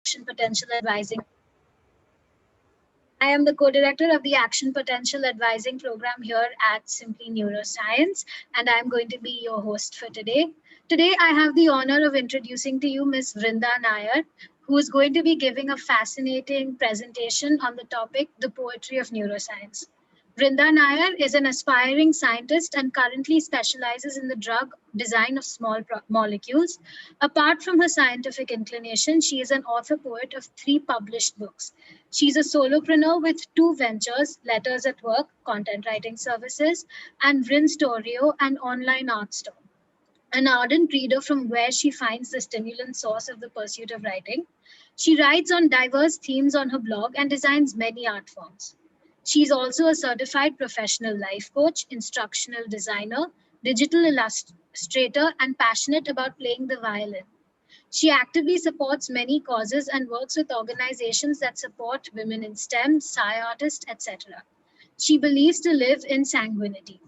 Action Potential Advising. I am the co-director of the Action Potential Advising program here at Simply Neuroscience, and I'm going to be your host for today. Today, I have the honor of introducing to you Ms. Vrinda Nair, who is going to be giving a fascinating presentation on the topic, the poetry of neuroscience. Vrinda Nair is an aspiring scientist and currently specializes in the drug design of small molecules. Apart from her scientific inclination, she is an author poet of 3 published books. She's a solopreneur with 2 ventures, Letters at Work, content writing services, and Vrinstorio, an online art store. An ardent reader from where she finds the stimulant source of the pursuit of writing. She writes on diverse themes on her blog and designs many art forms. She's also a certified professional life coach, instructional designer, digital illustrator, and passionate about playing the violin. She actively supports many causes and works with organizations that support women in STEM, sci artists, etc. She believes to live in sanguinity.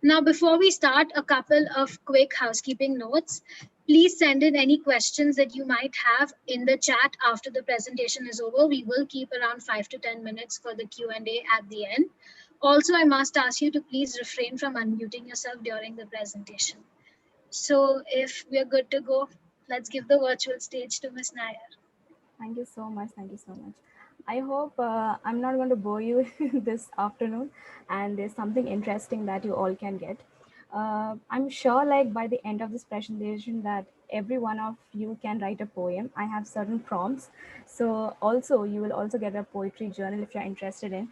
Now, before we start, a couple of quick housekeeping notes. Please send in any questions that you might have in the chat after the presentation is over. We will keep around 5 to 10 minutes for the Q&A at the end. Also, I must ask you to please refrain from unmuting yourself during the presentation. So if we're good to go, let's give the virtual stage to Ms. Nair. Thank you so much. Thank you so much. I hope I'm not going to bore you this afternoon, and there's something interesting that you all can get. I'm sure like by the end of this presentation that every one of you can write a poem. I have certain prompts. So also you will also get a poetry journal if you're interested in.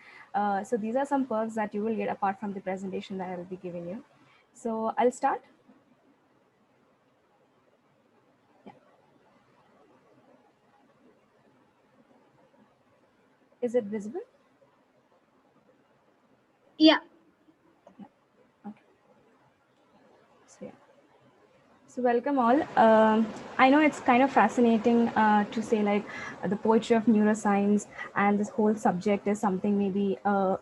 So these are some perks that you will get apart from the presentation that I will be giving you. So I'll start. Yeah. Is it visible? Yeah. Okay. So yeah. So welcome all. I know it's kind of fascinating to say like the poetry of neuroscience, and this whole subject is something maybe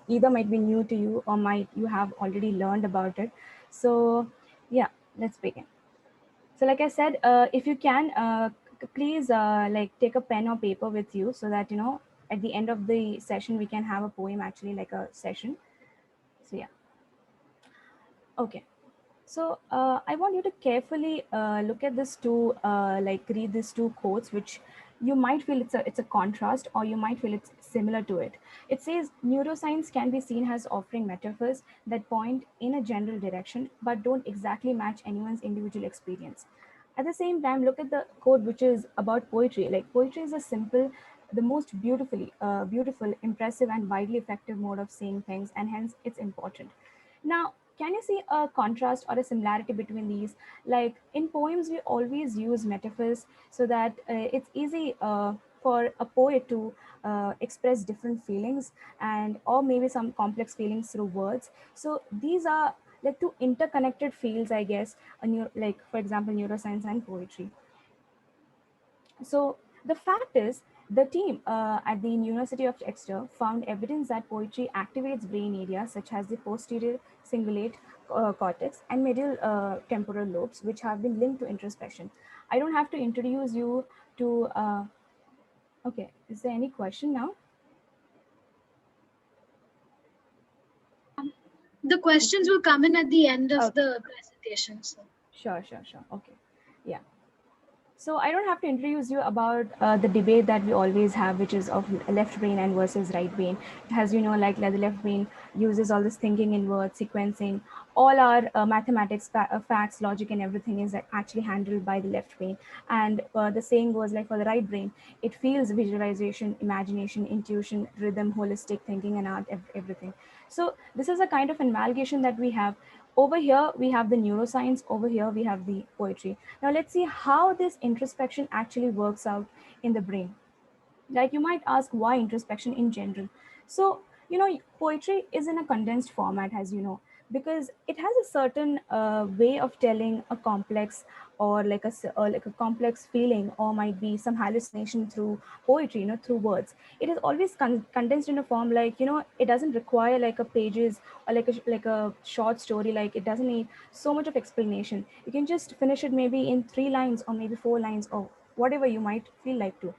either might be new to you or might you have already learned about it. So yeah, let's begin. So like I said, if you can, please like take a pen or paper with you so that, you know, at the end of the session, we can have a poem actually like a session. So yeah. Okay. So I want you to carefully look at this two, like read these two quotes, which you might feel it's a contrast, or you might feel it's similar to it. It says neuroscience can be seen as offering metaphors that point in a general direction, but don't exactly match anyone's individual experience. At the same time, look at the quote, which is about poetry. Like poetry is a simple, the most beautiful, impressive, and widely effective mode of saying things, and hence it's important. Now, can you see a contrast or a similarity between these? Like in poems, we always use metaphors so that it's easy for a poet to express different feelings, and or maybe some complex feelings through words. So these are like two interconnected fields, I guess, like for example, neuroscience and poetry. So the fact is, the team at the University of Exeter found evidence that poetry activates brain areas such as the posterior cingulate cortex and medial temporal lobes, which have been linked to introspection. I don't have to introduce you to. Okay, is there any question now? The questions will come in at the end of Okay, the presentation. So. sure. Okay, yeah. So I don't have to introduce you about the debate that we always have, which is of left brain and versus right brain. As you know, like the left brain uses all this thinking in words, sequencing, all our mathematics, facts, logic, and everything is actually handled by the left brain. And the saying goes like for the right brain, it feels visualization, imagination, intuition, rhythm, holistic thinking, and art, everything. So this is a kind of amalgamation that we have. Over here, we have the neuroscience. Over here, we have the poetry. Now, let's see how this introspection actually works out in the brain. Like you might ask, why introspection in general? So, you know, poetry is in a condensed format, as you know, because it has a certain way of telling a complex or like a complex feeling, or might be some hallucination through poetry, you know, through words. It is always condensed in a form, like, you know, it doesn't require like a pages or like a short story. Like it doesn't need so much of explanation. You can just finish it maybe in 3 lines or maybe 4 lines or whatever you might feel like to.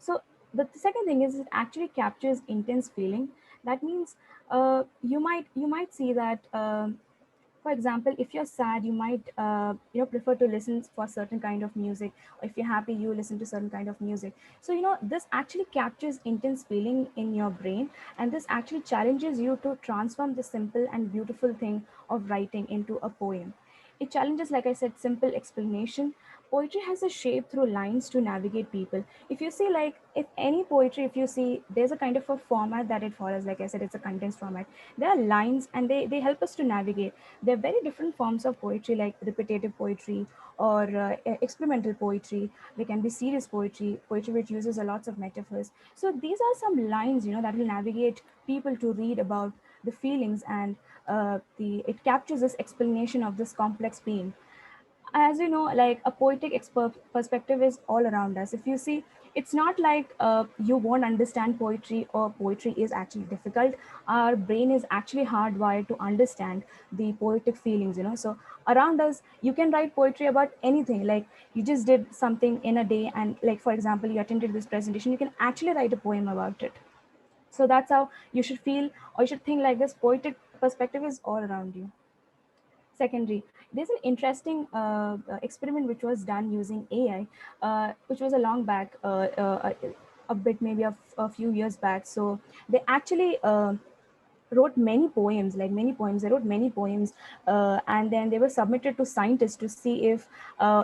So the second thing is it actually captures intense feeling. That means you might see that for example, if you're sad, you might prefer to listen for certain kind of music, or if you're happy, you listen to certain kind of music. So this actually captures intense feeling in your brain, and this actually challenges you to transform the simple and beautiful thing of writing into a poem. It challenges, like I said, simple explanation. Poetry has a shape through lines to navigate people. If you see, like, if any poetry, if you see, there's a kind of a format that it follows. Like I said, it's a condensed format. There are lines, and they help us to navigate. There are very different forms of poetry, like repetitive poetry or experimental poetry. There can be serious poetry, poetry which uses a lots of metaphors. So these are some lines, that will navigate people to read about the feelings, and the it captures this explanation of this complex being. As you know, like, a poetic perspective is all around us. If you see, it's not like you won't understand poetry, or poetry is actually difficult. Our brain is actually hardwired to understand the poetic feelings, so around us you can write poetry about anything. Like, you just did something in a day, and, like, for example, you attended this presentation, you can actually write a poem about it. So that's how you should feel, or you should think, like, this poetic perspective is all around you. Secondary, there's an interesting experiment which was done using AI, which was a long back, a bit maybe a few years back. So they actually wrote many poems, like many poems. They wrote many poems, and then they were submitted to scientists to see if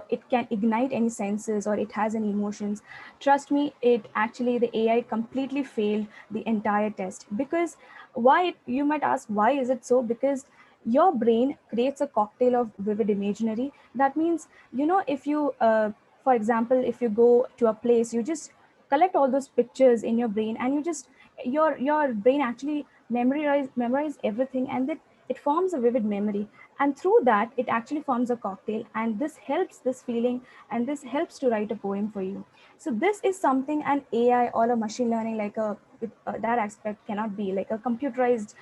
it can ignite any senses or it has any emotions. Trust me, it actually, the AI completely failed the entire test. Because why? You might ask, why is it so? Because your brain creates a cocktail of vivid imaginary. That means, if you for example, if you go to a place, you just collect all those pictures in your brain, and you just, your brain actually memorize everything, and then it forms a vivid memory, and through that it actually forms a cocktail, and this helps this feeling, and this helps to write a poem for you. So this is something an AI or a machine learning, like that aspect cannot be, like a computerized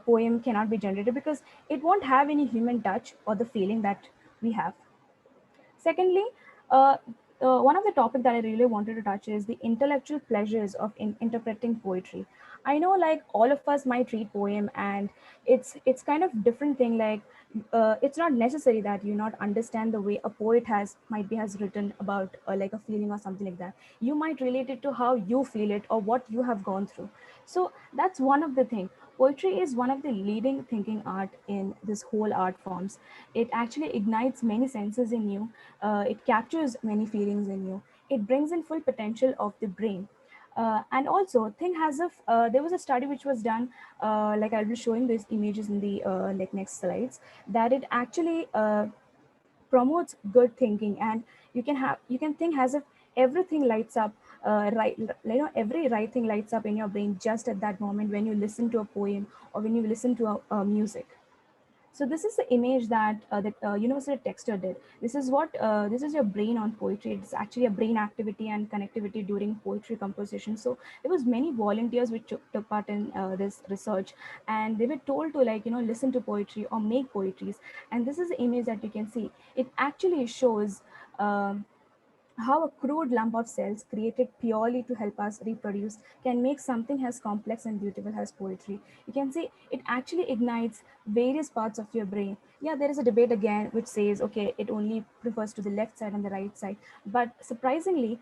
poem cannot be generated, because it won't have any human touch or the feeling that we have. Secondly, uh, one of the topic that I really wanted to touch is the intellectual pleasures of interpreting poetry. I know, like, all of us might read poem, and it's kind of different thing. Like, it's not necessary that you not understand the way a poet has written about, like, a feeling or something like that. You might relate it to how you feel it or what you have gone through. So that's one of the thing. Poetry is one of the leading thinking art in this whole art forms. It actually ignites many senses in you. It captures many feelings in you. It brings in full potential of the brain. And also, thing has a there was a study which was done, like, I'll be showing these images in the like next slides, that it actually promotes good thinking. And you can think as if everything lights up, right, every right thing lights up in your brain just at that moment when you listen to a poem or when you listen to a music. So this is the image that University Texture did. This is your brain on poetry. It's actually a brain activity and connectivity during poetry composition. So there was many volunteers which took part in this research, and they were told to, like, listen to poetry or make poetries. And this is the image that you can see. It actually shows. How a crude lump of cells created purely to help us reproduce can make something as complex and beautiful as poetry. You can see it actually ignites various parts of your brain. Yeah, there is a debate again which says, okay, it only refers to the left side and the right side. But surprisingly,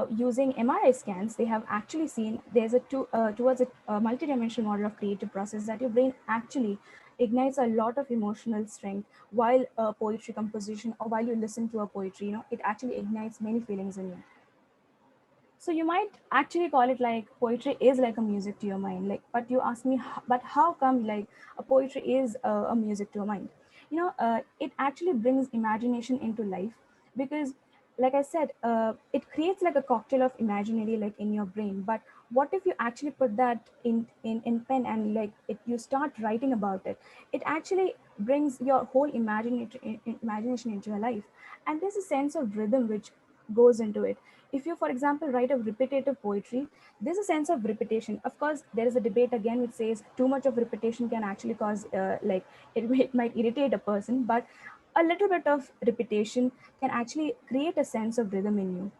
using MRI scans, they have actually seen there's towards a multidimensional model of creative process, that your brain actually ignites a lot of emotional strength while poetry composition, or while you listen to a poetry. It actually ignites many feelings in you. So you might actually call it like poetry is like a music to your mind. Like, but you ask me, but how come, like, a poetry is a music to your mind? It actually brings imagination into life, because, like I said, it creates like a cocktail of imaginary, like, in your brain. But what if you actually put that in pen, and, like, you start writing about it? It actually brings your whole imagination into your life, and there's a sense of rhythm which goes into it. If you, for example, write a repetitive poetry, there's a sense of repetition. Of course, there is a debate again which says too much of repetition can actually cause, like, it might irritate a person, but a little bit of repetition can actually create a sense of rhythm in you.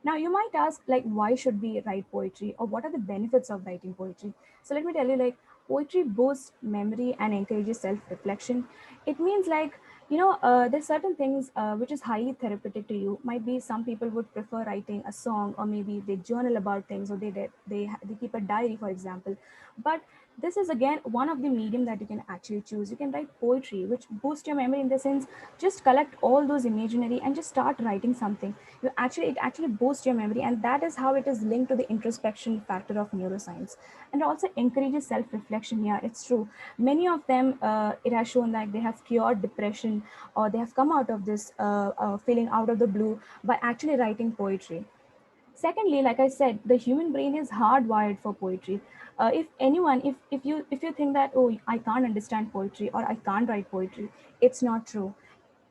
Now, you might ask, like, why should we write poetry, or what are the benefits of writing poetry? So, let me tell you, like, poetry boosts memory and encourages self reflection. It means, like, there's certain things which is highly therapeutic to you. Might be some people would prefer writing a song, or maybe they journal about things, or they keep a diary, for example. But this is again one of the medium that you can actually choose. You can write poetry, which boosts your memory in the sense, just collect all those imaginary and just start writing something. It actually boosts your memory, and that is how it is linked to the introspection factor of neuroscience, and also encourages self-reflection. Yeah, it's true. Many of them, it has shown that they have cured depression, or they have come out of this feeling out of the blue by actually writing poetry. Secondly, like I said, the human brain is hardwired for poetry. If anyone, if you think that, oh, I can't understand poetry, or I can't write poetry, it's not true.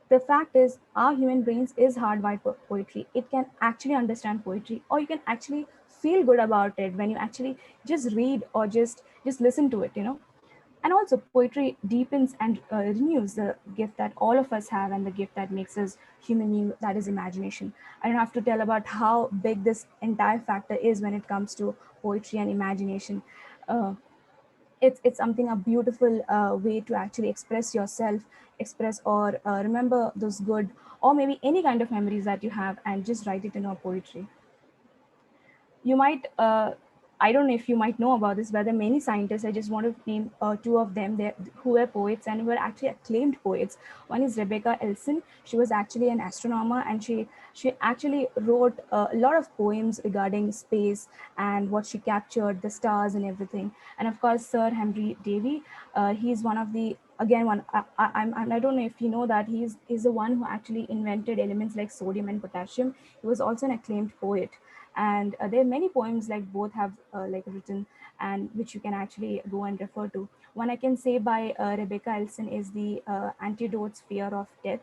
The fact is, our human brains is hardwired for poetry. It can actually understand poetry, or you can actually feel good about it when you actually just read, or just listen to it. And also, poetry deepens and renews the gift that all of us have, and the gift that makes us human being, that is imagination. I don't have to tell about how big this entire factor is when it comes to poetry and imagination. uh, it's something, a beautiful way to actually express yourself, express, or remember those good, or maybe any kind of memories that you have, and just write it in our poetry. You might I don't know if you might know about this, but there are many scientists. I just want to name two of them there, who were poets and who were actually acclaimed poets. One is Rebecca Elson. She was actually an astronomer, and she actually wrote a lot of poems regarding space and what she captured, the stars and everything. And of course, Sir Henry Davy. He's one of the, again, one I don't know if you know that he's the one who actually invented elements like sodium and potassium. He was also an acclaimed poet, and there are many poems like both have like written, and which you can actually go and refer to. One I can say by Rebecca Elson is the Antidote's Fear of Death.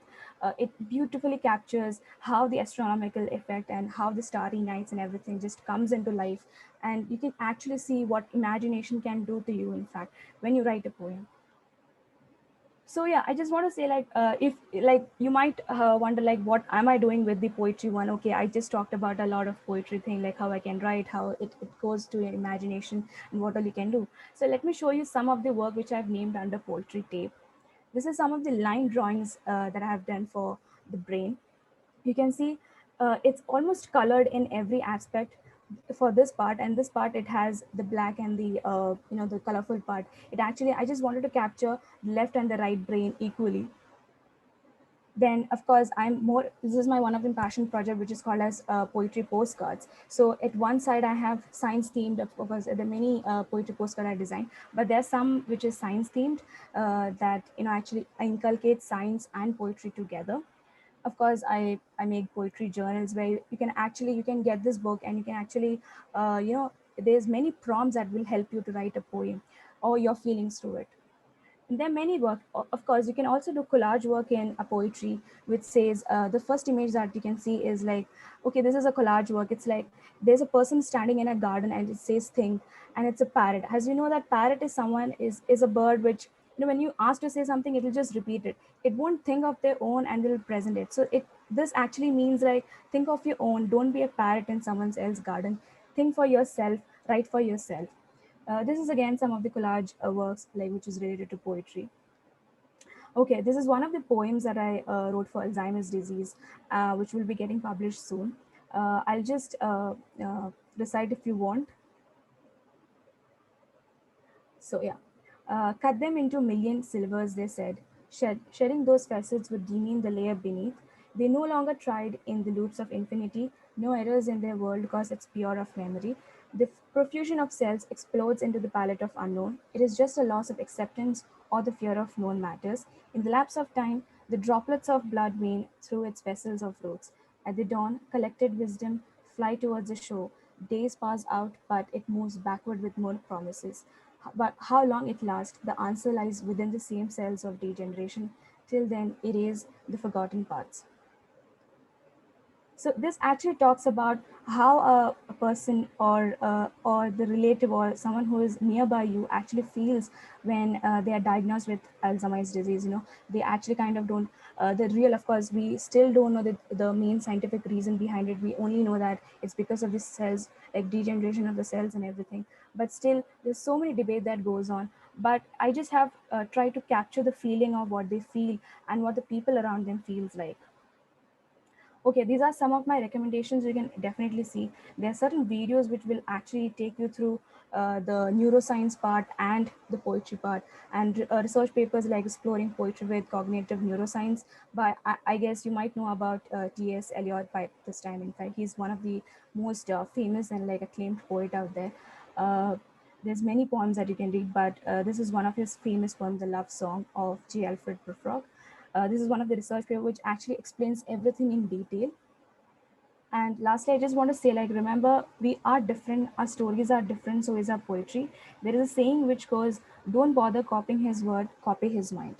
It beautifully captures how the astronomical effect and how the starry nights and everything just comes into life, and you can actually see what imagination can do to you, in fact, when you write a poem. So yeah, I just want to say, like, if, like, you might wonder, like, what am I doing with the poetry one? Okay, I just talked about a lot of poetry thing, like how I can write, how it goes to your imagination, and what all you can do. So let me show you some of the work which I've named under poetry tape. This is some of the line drawings that I have done for the brain. You can see it's almost colored in every aspect for this part, and this part it has the black and the the colorful part. It actually, I just wanted to capture the left and the right brain equally. Then of course, I'm more, this is my one of the passion project, which is called as poetry postcards. So at one side I have science themed. Of course, there are many poetry postcard I designed, but there's some which is science themed, that actually I inculcate science and poetry together. Of course, I make poetry journals where you can get this book, and you can actually there's many prompts that will help you to write a poem or your feelings through it. There are many work. Of course, you can also do collage work in a poetry, which says, the first image that you can see is like, okay, this is a collage work. It's like there's a person standing in a garden, and it says think, and it's a parrot. As you know, that parrot is someone, is a bird which, when you ask to say something, it will just repeat it. It won't think of their own and will present it. So this actually means, like, think of your own. Don't be a parrot in someone else's garden. Think for yourself. Write for yourself. This is again some of the collage works, like, which is related to poetry. Okay, this is one of the poems that I wrote for Alzheimer's disease, which will be getting published soon. I'll just recite if you want. So yeah, cut them into million silvers, they said. Shedding those facets would demean the layer beneath. They no longer tried in the loops of infinity, no errors in their world because it's pure of memory. The profusion of cells explodes into the palette of unknown. It is just a loss of acceptance or the fear of known matters. In the lapse of time, the droplets of blood wane through its vessels of roots. At the dawn, collected wisdom fly towards the shore. Days pass out, but it moves backward with more promises. But how long it lasts, the answer lies within the same cells of degeneration. Till then, erase the forgotten parts. So this actually talks about how a person or the relative or someone who is nearby you actually feels when they are diagnosed with Alzheimer's disease. They actually kind of don't. The real, of course, we still don't know the main scientific reason behind it. We only know that it's because of the cells, like degeneration of the cells and everything. But still, there's so many debate that goes on. But I just have tried to capture the feeling of what they feel and what the people around them feels like. Okay, these are some of my recommendations. You can definitely see there are certain videos which will actually take you through the neuroscience part and the poetry part, and research papers like exploring poetry with cognitive neuroscience. But I guess you might know about T.S. Eliot by this time. In fact, he's one of the most famous and like acclaimed poet out there. There's many poems that you can read, but this is one of his famous poems, the love song of J. Alfred Prufrock. This is one of the research paper which actually explains everything in detail. And lastly, I just want to say, like, remember, we are different, our stories are different, so is our poetry. There is a saying which goes, don't bother copying his word, copy his mind.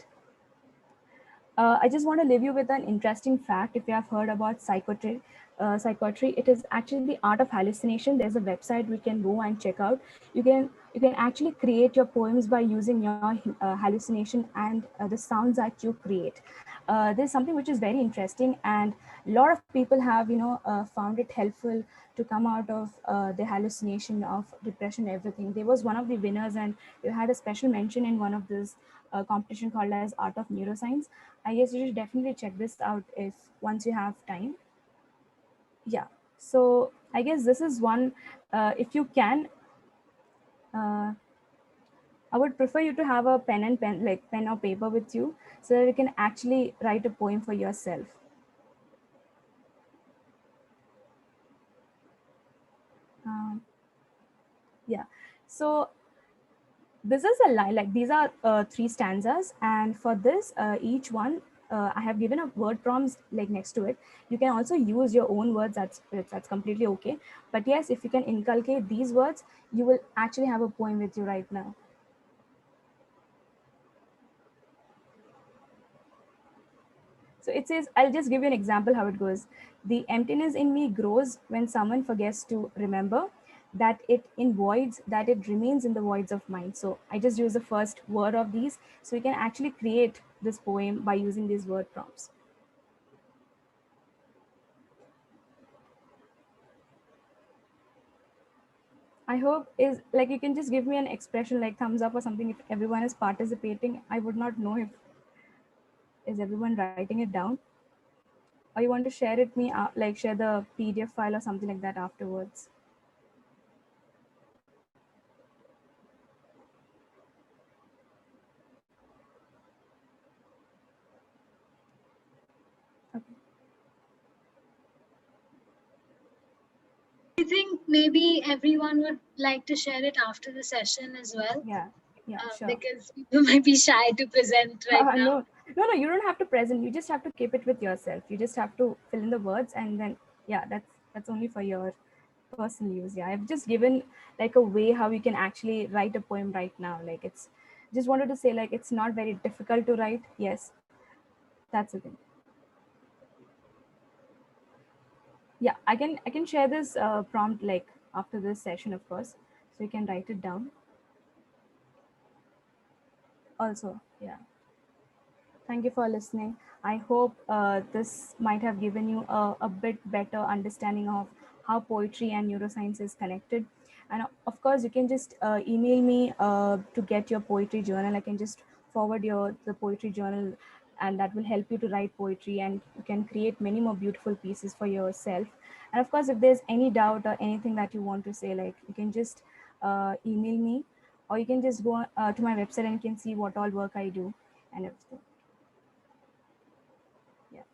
I just want to leave you with an interesting fact. If you have heard about psychiatry, it is actually the art of hallucination. There's a website we can go and check out. You can actually create your poems by using your hallucination and the sounds that you create. There's something which is very interesting, and a lot of people have found it helpful to come out of the hallucination of depression, everything. There was one of the winners, and you had a special mention in one of this competition called as Art of Neuroscience. I guess you should definitely check this out if once you have time. Yeah. So I guess this is one. If you can, uh, I would prefer you to have a like pen or paper with you, so that you can actually write a poem for yourself. Um, yeah. So this is a line, like these are three stanzas, and for this each one I have given a word prompts like next to it. You can also use your own words, that's completely okay. But yes, if you can inculcate these words, you will actually have a poem with you right now. So it says, I'll just give you an example how it goes. The emptiness in me grows when someone forgets to remember that it in voids, that it remains in the voids of mind. So I just use the first word of these. So you can actually create this poem by using these word prompts. I hope is like you can just give me an expression like thumbs up or something if everyone is participating. I would not know if is everyone writing it down, or you want to share it me like share the PDF file or something like that afterwards. Okay. I think maybe everyone would like to share it after the session as well, Yeah. Yeah. Sure. because people might be shy to present right now. No, no, no. You don't have to present. You just have to keep it with yourself. You just have to fill in the words, and then yeah, that's only for your personal use. Yeah, I've just given like a way how you can actually write a poem right now. Like it's just wanted to say like it's not very difficult to write. Yes, that's the thing. Yeah, I can share this prompt like after this session, of course, so you can write it down. Also, yeah. Thank you for listening. I hope this might have given you a bit better understanding of how poetry and neuroscience is connected. And of course, you can just email me to get your poetry journal. I can just forward your the poetry journal, and that will help you to write poetry, and you can create many more beautiful pieces for yourself. And of course, if there's any doubt or anything that you want to say, like you can just email me, or you can just go to my website and you can see what all work I do and everything. Yeah.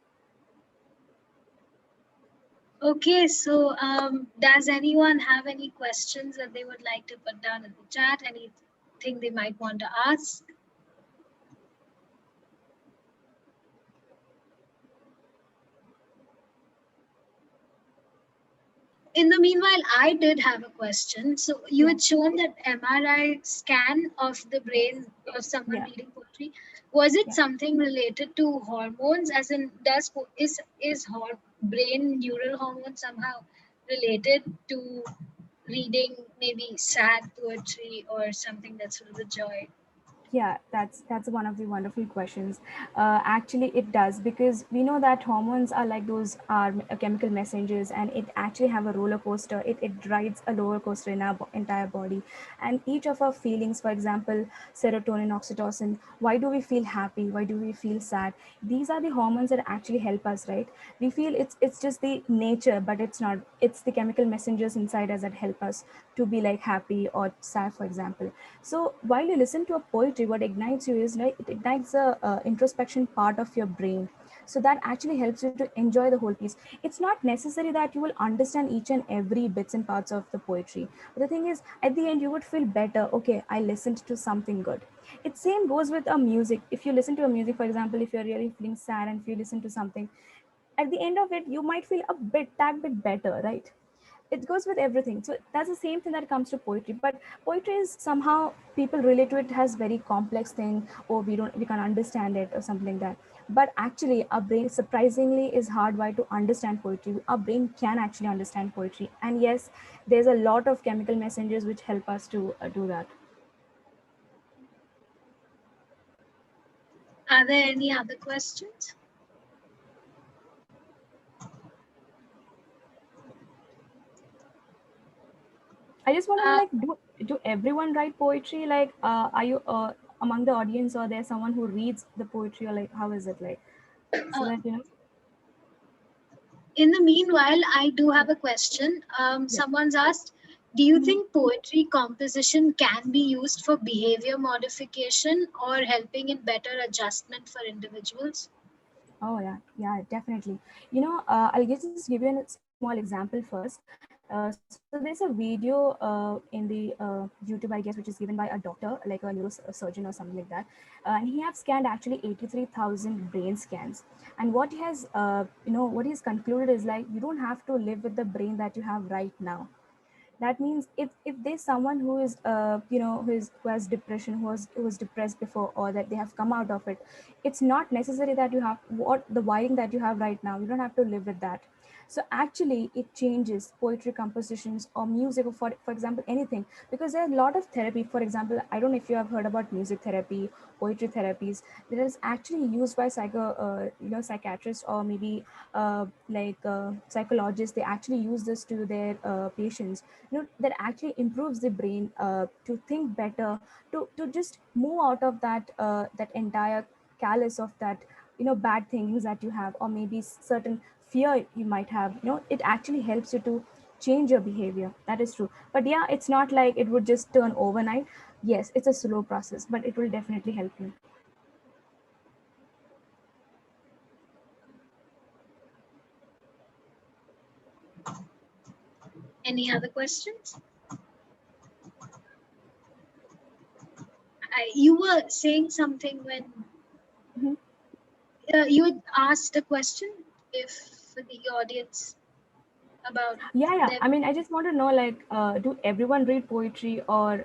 Okay, so does anyone have any questions that they would like to put down in the chat? Anything they might want to ask? In the meanwhile, I did have a question. So you Yeah. had shown that MRI scan of the brain of someone Yeah. reading poetry. Was it Yeah. something related to hormones? As in, is brain neural hormone somehow related to reading maybe sad poetry or something that's filled with joy? Yeah, that's one of the wonderful questions. Actually, it does, because we know that hormones are like those are chemical messengers, and it actually have a roller coaster. It rides a roller coaster in our entire body, and each of our feelings, for example, serotonin, oxytocin. Why do we feel happy? Why do we feel sad? These are the hormones that actually help us, right? We feel it's just the nature, but it's not. It's the chemical messengers inside us that help us to be like happy or sad, for example. So while you listen to a poetry, what ignites you is like it ignites the introspection part of your brain. So that actually helps you to enjoy the whole piece. It's not necessary that you will understand each and every bits and parts of the poetry. But the thing is, at the end, you would feel better. Okay, I listened to something good. It same goes with a music. If you listen to a music, for example, if you're really feeling sad and if you listen to something, at the end of it, you might feel a tad bit better, right? It goes with everything. So that's the same thing that comes to poetry. But poetry is somehow people relate to it as very complex thing, or we can't understand it or something like that. But actually, our brain surprisingly is hardwired to understand poetry. Our brain can actually understand poetry, and yes, there's a lot of chemical messengers which help us to do that. Are there any other questions? I just want to know, Uh, like, do everyone write poetry? Like, are you among the audience, or there's someone who reads the poetry, or like, how is it like? So uh, that you know. in the meanwhile, I do have a question. Yeah. Someone's asked, do you Mhm. think poetry composition can be used for behavior modification or helping in better adjustment for individuals? Oh yeah, definitely. I'll just give you a small example first. So there's a video in the YouTube, I guess, which is given by a doctor, like a neurosurgeon or something like that, and he have scanned actually 83,000 brain scans. And what he has, what he's concluded is like you don't have to live with the brain that you have right now. That means if there's someone who is who has depression, who was depressed before, or that they have come out of it, it's not necessary that you have what the wiring that you have right now. You don't have to live with that. So actually it changes poetry compositions or music, or for example anything, because there are a lot of therapy. For example, I don't know if you have heard about music therapy, poetry therapies that is actually used by psychiatrists, or maybe psychologists. They actually use this to their patients. That actually improves the brain to think better, to just move out of that entire callus of that bad things that you have, or maybe certain fear you might have. It actually helps you to change your behavior. That is true. But yeah, it's not like it would just turn overnight. Yes, it's a slow process, but it will definitely help you. Any other questions? You were saying something when Mhm. you had asked a question if the audience about Yeah, them. I mean, I just want to know, like, do everyone read poetry, or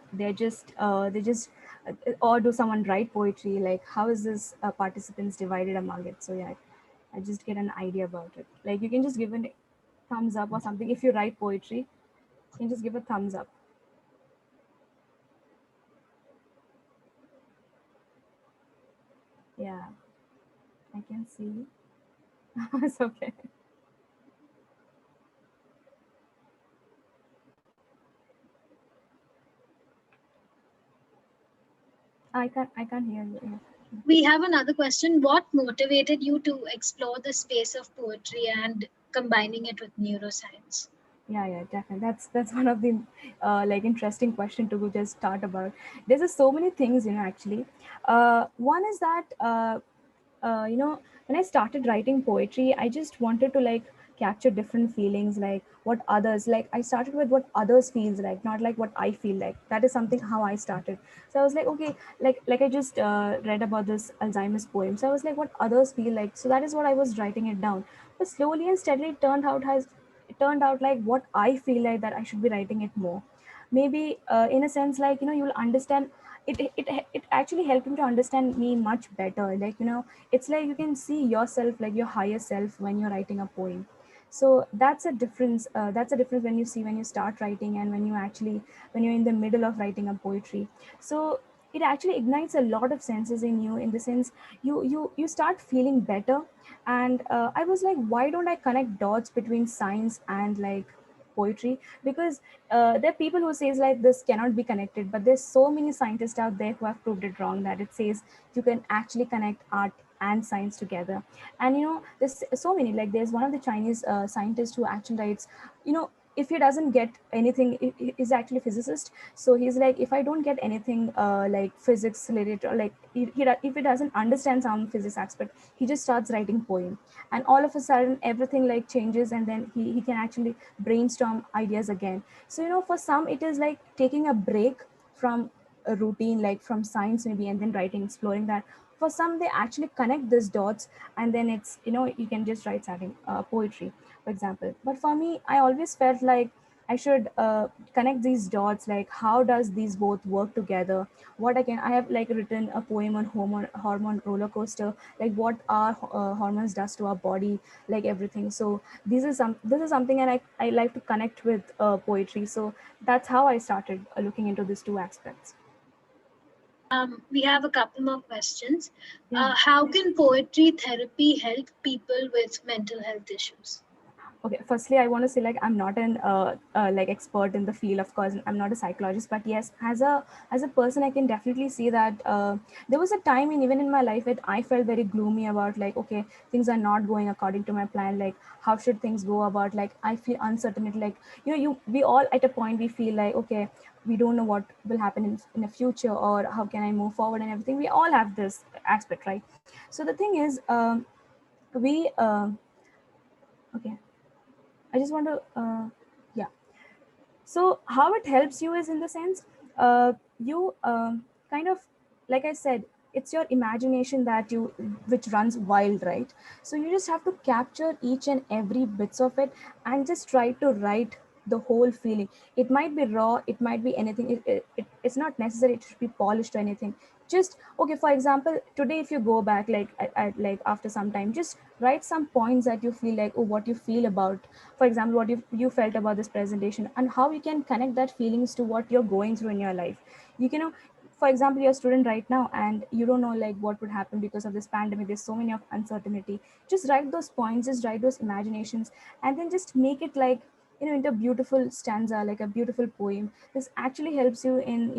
or do someone write poetry? Like, how is this participants divided among it? So yeah, I just get an idea about it. Like, you can just give a thumbs up or something if you write poetry. You can just give a thumbs up. Yeah, I can see. It's okay. I can't hear you. Yeah. We have another question. What motivated you to explore the space of poetry and combining it with neuroscience? Yeah, definitely. That's one of the like interesting question to just start about. There's just so many things, actually. One is that when I started writing poetry, I just wanted to like capture different feelings, like what others like. I started with what others feels like, not like what I feel like. That is something how I started. So I was like, okay, like I just read about this Alzheimer's poem. So I was like, what others feel like. So that is what I was writing it down. But slowly and steadily, it turned out like what I feel like that I should be writing it more. Maybe in a sense, like you'll understand it actually helped me to understand me much better. Like it's like you can see yourself, like your higher self, when you're writing a poem. So that's a difference. That's a difference when you see when you start writing and when you're in the middle of writing a poetry. So it actually ignites a lot of senses in you, in the sense you start feeling better. And I was like, why don't I connect dots between science and like poetry? Because there are people who says like this cannot be connected, but there's so many scientists out there who have proved it wrong, that it says you can actually connect art and science together. And there's so many, like there's one of the Chinese scientists who actually writes, if he doesn't get anything, he's actually a physicist. So he's like, if I don't get anything like physics related, or like if he doesn't understand some physics aspect, he just starts writing poem. And all of a sudden everything like changes, and then he can actually brainstorm ideas again. So for some it is like taking a break from a routine, like from science maybe, and then writing, exploring that. For some they actually connect these dots, and then it's you can just write something, poetry for example. But for me, I always felt like I should connect these dots, like how does these both work together. I have like written a poem on hormone roller coaster, like what our hormones does to our body, like everything. So this is something, and I like to connect with poetry. So that's how I started looking into these two aspects. We have a couple more questions. Yeah. How can poetry therapy help people with mental health issues? Okay, firstly I want to say, like, I'm not an like expert in the field, of course I'm not a psychologist, but yes, as a person I can definitely see that there was a time even in my life that I felt very gloomy about, like, okay, things are not going according to my plan, like how should things go about, like I feel uncertainty, like we all at a point we feel like, okay, we don't know what will happen in the future, or how can I move forward and everything. We all have this aspect, right? So the thing is, we okay, I just want to yeah. So how it helps you is in the sense, you kind of, like I said, it's your imagination that you which runs wild, right? So you just have to capture each and every bits of it, and just try to write the whole feeling. It might be raw, it might be anything. It's not necessary it should be polished or anything. Just okay, for example, today if you go back, like like after some time, just write some points that you feel like, oh, what you feel about, for example, what you felt about this presentation, and how you can connect that feelings to what you're going through in your life. You can know, for example, you're a student right now and you don't know like what would happen because of this pandemic. There's so many of uncertainty. Just write those points, just write those imaginations, and then just make it like, into a beautiful stanza, like a beautiful poem. This actually helps you in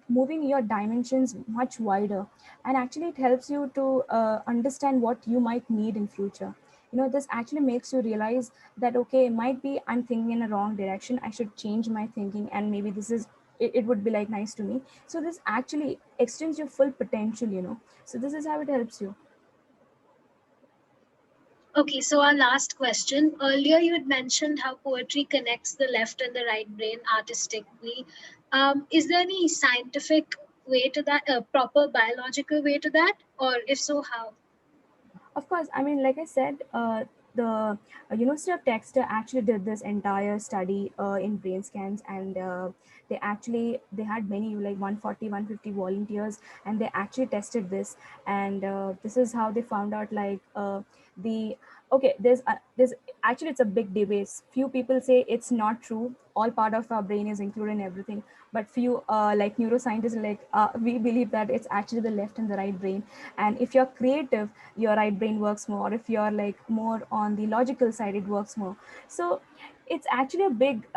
moving your dimensions much wider. And actually it helps you to understand what you might need in future. This actually makes you realize that, okay, might be I'm thinking in a wrong direction, I should change my thinking, and maybe this is it would be like nice to me. So this actually extends your full potential. So this is how it helps you. Okay, so our last question. Earlier, you had mentioned how poetry connects the left and the right brain artistically. Is there any scientific way to that, a proper biological way to that? Or if so, how? Of course, I mean, like I said, the University of Texas actually did this entire study in brain scans, and they had many, like 140, 150 volunteers, and they actually tested this. And this is how they found out, like, the okay, there's actually, it's a big debate. Few people say it's not true, all part of our brain is included in everything, but few like neuroscientists are like, we believe that it's actually the left and the right brain. And if you're creative, your right brain works more. If you're like more on the logical side, it works more. So it's actually a big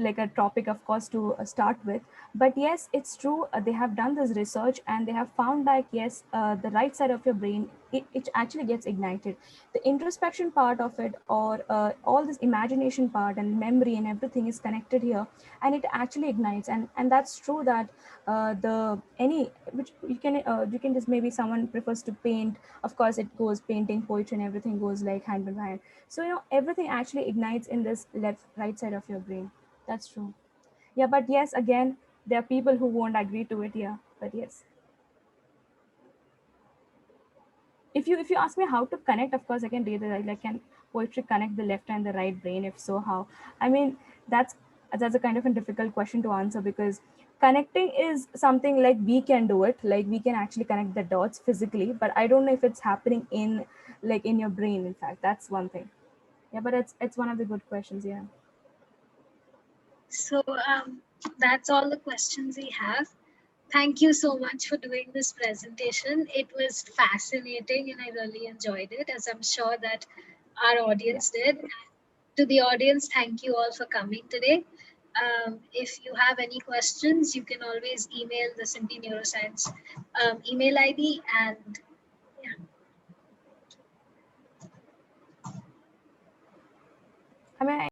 like a topic, of course, to start with. But yes, it's true, they have done this research, and they have found like, yes, the right side of your brain, it actually gets ignited. The introspection part of it, or all this imagination part and memory and everything is connected here, and it actually ignites. And that's true that the any which you can just, maybe someone prefers to paint, of course it goes painting, poetry, and everything goes like hand in hand. So everything actually ignites in this left right side of your brain. That's true. Yeah, but yes, again, there are people who won't agree to it. Yeah, but yes, if you ask me how to connect, of course I can do that. Like, can poetry connect the left and the right brain? If so, how? I mean, that's that's a kind of a difficult question to answer, because connecting is something like we can do it, like we can actually connect the dots physically, but I don't know if it's happening in, like, in your brain. In fact, that's one thing. Yeah, but it's one of the good questions. Yeah. So that's all the questions we have. Thank you so much for doing this presentation. It was fascinating and I really enjoyed it, as I'm sure that our Yeah. audience did. To the audience, thank you all for coming today. If you have any questions, you can always email the Simply Neuroscience email ID. And yeah. I mean,